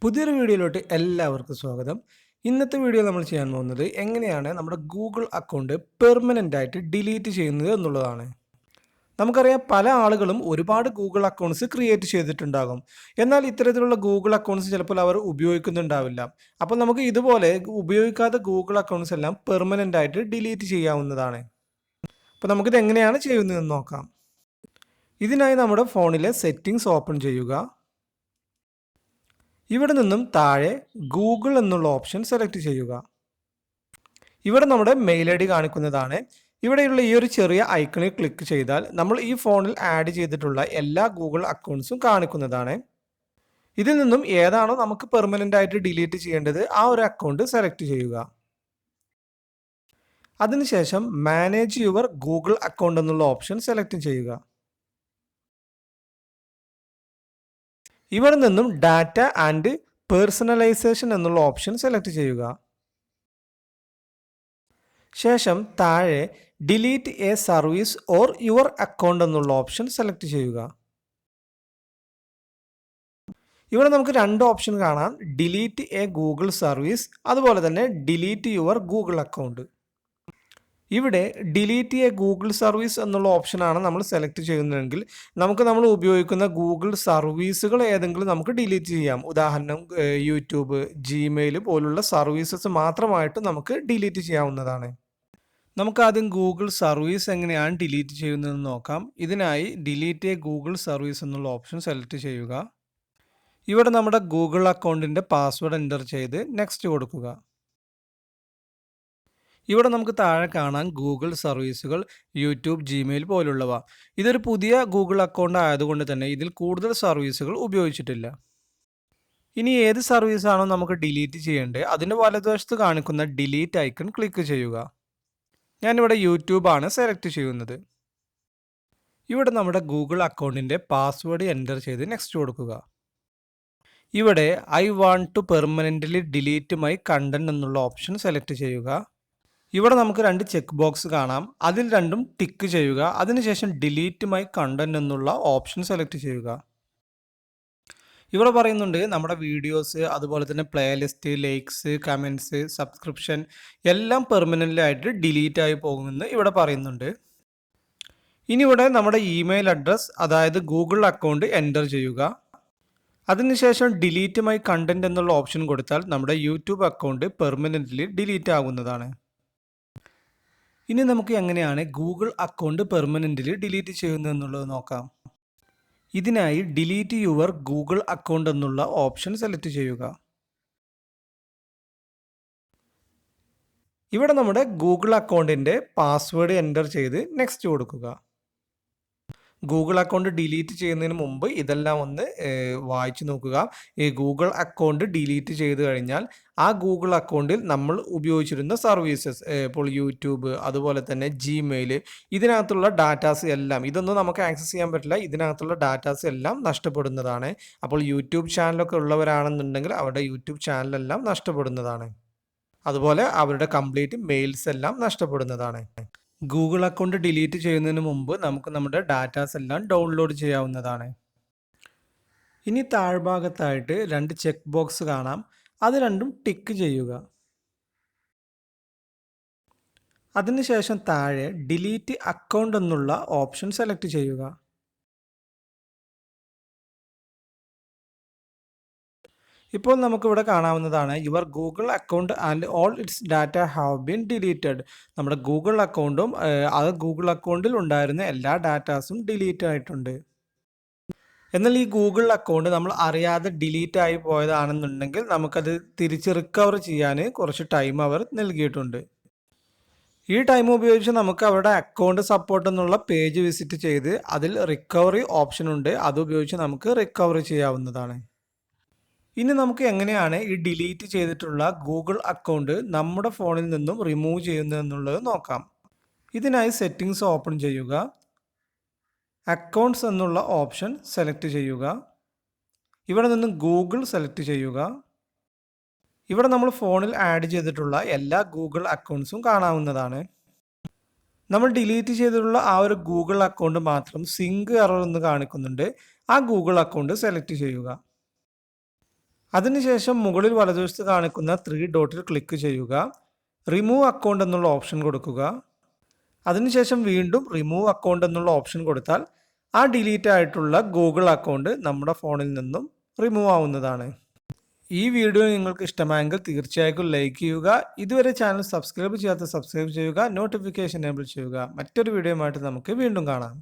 പുതിയൊരു വീഡിയോയിലോട്ട് എല്ലാവർക്കും സ്വാഗതം. ഇന്നത്തെ വീഡിയോ നമ്മൾ ചെയ്യാൻ പോകുന്നത് എങ്ങനെയാണ് നമ്മുടെ ഗൂഗിൾ അക്കൗണ്ട് പെർമനൻ്റ് ആയിട്ട് ഡിലീറ്റ് ചെയ്യുന്നത് എന്നുള്ളതാണ്. നമുക്കറിയാം പല ആളുകളും ഒരുപാട് ഗൂഗിൾ അക്കൗണ്ട്സ് ക്രിയേറ്റ് ചെയ്തിട്ടുണ്ടാകും. എന്നാൽ ഇത്തരത്തിലുള്ള ഗൂഗിൾ അക്കൗണ്ട്സ് ചിലപ്പോൾ അവർ ഉപയോഗിക്കുന്നുണ്ടാവില്ല. അപ്പോൾ നമുക്ക് ഇതുപോലെ ഉപയോഗിക്കാത്ത ഗൂഗിൾ അക്കൗണ്ട്സ് എല്ലാം പെർമനൻ്റ് ആയിട്ട് ഡിലീറ്റ് ചെയ്യാവുന്നതാണ്. അപ്പോൾ നമുക്കിത് എങ്ങനെയാണ് ചെയ്യുന്നതെന്ന് നോക്കാം. ഇതിനായി നമ്മുടെ ഫോണിലെ സെറ്റിംഗ്സ് ഓപ്പൺ ചെയ്യുക. ഇവിടെ നിന്നും താഴെ ഗൂഗിൾ എന്നുള്ള ഓപ്ഷൻ സെലക്ട് ചെയ്യുക. ഇവിടെ നമ്മുടെ മെയിൽ ഐ ഡി കാണിക്കുന്നതാണ്. ഇവിടെയുള്ള ഈ ഒരു ചെറിയ ഐക്കണിൽ ക്ലിക്ക് ചെയ്താൽ നമ്മൾ ഈ ഫോണിൽ ആഡ് ചെയ്തിട്ടുള്ള എല്ലാ ഗൂഗിൾ അക്കൗണ്ട്സും കാണിക്കുന്നതാണ്. ഇതിൽ നിന്നും ഏതാണോ നമുക്ക് പെർമനൻ്റ് ആയിട്ട് ഡിലീറ്റ് ചെയ്യേണ്ടത് ആ ഒരു അക്കൗണ്ട് സെലക്ട് ചെയ്യുക. അതിനുശേഷം മാനേജ് യുവർ ഗൂഗിൾ അക്കൗണ്ട് എന്നുള്ള ഓപ്ഷൻ സെലക്ട് ചെയ്യുക. ഇവിടെ നിന്നും ഡാറ്റ ആൻഡ് പേഴ്സണലൈസേഷൻ എന്നുള്ള ഓപ്ഷൻ സെലക്ട് ചെയ്യുക. ശേഷം താഴെ delete A service or your account എന്നുള്ള ഓപ്ഷൻ സെലക്ട് ചെയ്യുക. ഇവിടെ നമുക്ക് രണ്ട് ഓപ്ഷൻ കാണാം, ഡിലീറ്റ് എ ഗൂഗിൾ സർവീസ് അതുപോലെ തന്നെ ഡിലീറ്റ് യുവർ ഗൂഗിൾ അക്കൗണ്ട്. ഇവിടെ ഡിലീറ്റ് എ ഗൂഗിൾ സർവീസ് എന്നുള്ള ഓപ്ഷനാണ് നമ്മൾ സെലക്ട് ചെയ്യുന്നതെങ്കിൽ നമുക്ക് നമ്മൾ ഉപയോഗിക്കുന്ന ഗൂഗിൾ സർവീസുകൾ ഏതെങ്കിലും നമുക്ക് ഡിലീറ്റ് ചെയ്യാം. ഉദാഹരണം യൂട്യൂബ്, ജിമെയിൽ പോലുള്ള സർവീസസ് മാത്രമായിട്ട് നമുക്ക് ഡിലീറ്റ് ചെയ്യാവുന്നതാണ്. നമുക്ക് ആദ്യം ഗൂഗിൾ സർവീസ് എങ്ങനെയാണ് ഡിലീറ്റ് ചെയ്യുന്നതെന്ന് നോക്കാം. ഇതിനായി ഡിലീറ്റ് എ ഗൂഗിൾ സർവീസ് എന്നുള്ള ഓപ്ഷൻ സെലക്ട് ചെയ്യുക. ഇവിടെ നമ്മുടെ ഗൂഗിൾ അക്കൗണ്ടിൻ്റെ പാസ്വേഡ് എൻ്റർ ചെയ്ത് നെക്സ്റ്റ് കൊടുക്കുക. ഇവിടെ നമുക്ക് താഴെ കാണാൻ ഗൂഗിൾ സർവീസുകൾ, യൂട്യൂബ്, ജിമെയിൽ പോലുള്ളവ. ഇതൊരു പുതിയ ഗൂഗിൾ അക്കൗണ്ട് ആയതുകൊണ്ട് തന്നെ ഇതിൽ കൂടുതൽ സർവീസുകൾ ഉപയോഗിച്ചിട്ടില്ല. ഇനി ഏത് സർവീസാണോ നമുക്ക് ഡിലീറ്റ് ചെയ്യേണ്ടത് അതിൻ്റെ വലതുവശത്ത് കാണിക്കുന്ന ഡിലീറ്റ് ഐക്കൺ ക്ലിക്ക് ചെയ്യുക. ഞാനിവിടെ യൂട്യൂബാണ് സെലക്ട് ചെയ്യുന്നത്. ഇവിടെ നമ്മുടെ ഗൂഗിൾ അക്കൗണ്ടിൻ്റെ പാസ്വേഡ് എൻ്റർ ചെയ്ത് നെക്സ്റ്റ് കൊടുക്കുക. ഇവിടെ I want to permanently delete my content എന്നുള്ള ഓപ്ഷൻ സെലക്ട് ചെയ്യുക. ഇവിടെ നമുക്ക് രണ്ട് ചെക്ക് ബോക്സ് കാണാം, അതിൽ രണ്ടും ടിക്ക് ചെയ്യുക. അതിനുശേഷം ഡിലീറ്റ് മൈ കണ്ടന്റ് എന്നുള്ള ഓപ്ഷൻ സെലക്ട് ചെയ്യുക. ഇവിടെ പറയുന്നുണ്ട് നമ്മുടെ വീഡിയോസ്, അതുപോലെ തന്നെ പ്ലേലിസ്റ്റ്, ലൈക്സ്, കമൻറ്റ്സ്, സബ്സ്ക്രിപ്ഷൻ എല്ലാം പെർമനൻ്റ് ആയിട്ട് ഡിലീറ്റ് ആയി പോകുമെന്ന് ഇവിടെ പറയുന്നുണ്ട്. ഇനി ഇവിടെ നമ്മുടെ ഇമെയിൽ അഡ്രസ്, അതായത് ഗൂഗിൾ അക്കൗണ്ട് എൻ്റർ ചെയ്യുക. അതിനുശേഷം ഡിലീറ്റ് മൈ കണ്ടന്റ് എന്നുള്ള ഓപ്ഷൻ കൊടുത്താൽ നമ്മുടെ യൂട്യൂബ് അക്കൗണ്ട് പെർമനൻ്റ്ലി ഡിലീറ്റ് ആകുന്നതാണ്. ഇനി നമുക്ക് എങ്ങനെയാണ് ഗൂഗിൾ അക്കൗണ്ട് പെർമനൻ്റ്ലി ഡിലീറ്റ് ചെയ്യുന്നതെന്നുള്ളത് നോക്കാം. ഇതിനായി ഡിലീറ്റ് യുവർ ഗൂഗിൾ അക്കൗണ്ട് എന്നുള്ള ഓപ്ഷൻ സെലക്ട് ചെയ്യുക. ഇവിടെ നമ്മുടെ ഗൂഗിൾ അക്കൗണ്ടിൻ്റെ പാസ്വേഡ് എൻ്റർ ചെയ്ത് നെക്സ്റ്റ് കൊടുക്കുക. ഗൂഗിൾ അക്കൗണ്ട് ഡിലീറ്റ് ചെയ്യുന്നതിന് മുമ്പ് ഇതെല്ലാം ഒന്ന് വായിച്ചു നോക്കുക. ഈ ഗൂഗിൾ അക്കൗണ്ട് ഡിലീറ്റ് ചെയ്ത് കഴിഞ്ഞാൽ ആ ഗൂഗിൾ അക്കൗണ്ടിൽ നമ്മൾ ഉപയോഗിച്ചിരുന്ന സർവീസസ്, ഇപ്പോൾ യൂട്യൂബ്, അതുപോലെ തന്നെ ജിമെയിൽ, ഇതിനകത്തുള്ള ഡാറ്റാസ് എല്ലാം, ഇതൊന്നും നമുക്ക് ആക്സസ് ചെയ്യാൻ പറ്റില്ല. ഇതിനകത്തുള്ള ഡാറ്റാസ് എല്ലാം നഷ്ടപ്പെടുന്നതാണ്. അപ്പോൾ യൂട്യൂബ് ചാനലൊക്കെ ഉള്ളവരാണെന്നുണ്ടെങ്കിൽ അവരുടെ യൂട്യൂബ് ചാനലെല്ലാം നഷ്ടപ്പെടുന്നതാണ്. അതുപോലെ അവരുടെ കംപ്ലീറ്റ് മെയിൽസ് എല്ലാം നഷ്ടപ്പെടുന്നതാണ്. ഗൂഗിൾ അക്കൗണ്ട് ഡിലീറ്റ് ചെയ്യുന്നതിന് മുമ്പ് നമുക്ക് നമ്മുടെ ഡാറ്റാസ് എല്ലാം ഡൗൺലോഡ് ചെയ്യാവുന്നതാണ്. ഇനി താഴ്ഭാഗത്തായിട്ട് രണ്ട് ചെക്ക് ബോക്സ് കാണാം, അത് രണ്ടും ടിക്ക് ചെയ്യുക. അതിനുശേഷം താഴെ ഡിലീറ്റ് അക്കൗണ്ട് എന്നുള്ള ഓപ്ഷൻ സെലക്ട് ചെയ്യുക. ഇപ്പോൾ നമുക്കിവിടെ കാണാവുന്നതാണ് your Google account and all it's data have been deleted. നമ്മുടെ ഗൂഗിൾ അക്കൗണ്ടും ആ ഗൂഗിൾ അക്കൗണ്ടിൽ ഉണ്ടായിരുന്ന എല്ലാ ഡാറ്റാസും ഡിലീറ്റ് ആയിട്ടുണ്ട്. എന്നാൽ ഈ ഗൂഗിൾ അക്കൗണ്ട് നമ്മൾ അറിയാതെ ഡിലീറ്റ് ആയി പോയതാണെന്നുണ്ടെങ്കിൽ നമുക്കത് തിരിച്ച് റിക്കവർ ചെയ്യാൻ കുറച്ച് ടൈം അവർ നൽകിയിട്ടുണ്ട്. ഈ ടൈം ഉപയോഗിച്ച് നമുക്ക് അവരുടെ അക്കൗണ്ട് സപ്പോർട്ട് എന്നുള്ള പേജ് വിസിറ്റ് ചെയ്ത് അതിൽ റിക്കവറി ഓപ്ഷൻ ഉണ്ട്, അതുപയോഗിച്ച് നമുക്ക് റിക്കവർ ചെയ്യാവുന്നതാണ്. ഇനി നമുക്ക് എങ്ങനെയാണ് ഈ ഡിലീറ്റ് ചെയ്തിട്ടുള്ള ഗൂഗിൾ അക്കൗണ്ട് നമ്മുടെ ഫോണിൽ നിന്നും റിമൂവ് ചെയ്യുന്നതെന്നുള്ളത് നോക്കാം. ഇതിനായി സെറ്റിംഗ്സ് ഓപ്പൺ ചെയ്യുക. അക്കൗണ്ട്സ് എന്നുള്ള ഓപ്ഷൻ സെലക്ട് ചെയ്യുക. ഇവിടെ നിന്ന് ഗൂഗിൾ സെലക്ട് ചെയ്യുക. ഇവിടെ നമ്മൾ ഫോണിൽ ആഡ് ചെയ്തിട്ടുള്ള എല്ലാ ഗൂഗിൾ അക്കൗണ്ട്സും കാണാവുന്നതാണ്. നമ്മൾ ഡിലീറ്റ് ചെയ്തിട്ടുള്ള ആ ഒരു ഗൂഗിൾ അക്കൗണ്ട് മാത്രം സിങ്ക് എറർ എന്ന് കാണിക്കുന്നുണ്ട്. ആ ഗൂഗിൾ അക്കൗണ്ട് സെലക്ട് ചെയ്യുക. അതിനുശേഷം മുകളിൽ വലതുവശത്ത് കാണിക്കുന്ന 3 ഡോട്ടിൽ ക്ലിക്ക് ചെയ്യുക. റിമൂവ് അക്കൗണ്ട് എന്നുള്ള ഓപ്ഷൻ കൊടുക്കുക. അതിനുശേഷം വീണ്ടും റിമൂവ് അക്കൗണ്ട് എന്നുള്ള ഓപ്ഷൻ കൊടുത്താൽ ആ ഡിലീറ്റ് ആയിട്ടുള്ള ഗൂഗിൾ അക്കൗണ്ട് നമ്മുടെ ഫോണിൽ നിന്നും റിമൂവ് ആവുന്നതാണ്. ഈ വീഡിയോ നിങ്ങൾക്ക് ഇഷ്ടമായെങ്കിൽ തീർച്ചയായും ലൈക്ക് ചെയ്യുക. ഇതുവരെ ചാനൽ സബ്സ്ക്രൈബ് ചെയ്യാത്ത സബ്സ്ക്രൈബ് ചെയ്യുക. നോട്ടിഫിക്കേഷൻ എനേബിൾ ചെയ്യുക. മറ്റൊരു വീഡിയോയുമായിട്ട് നമുക്ക് വീണ്ടും കാണാം.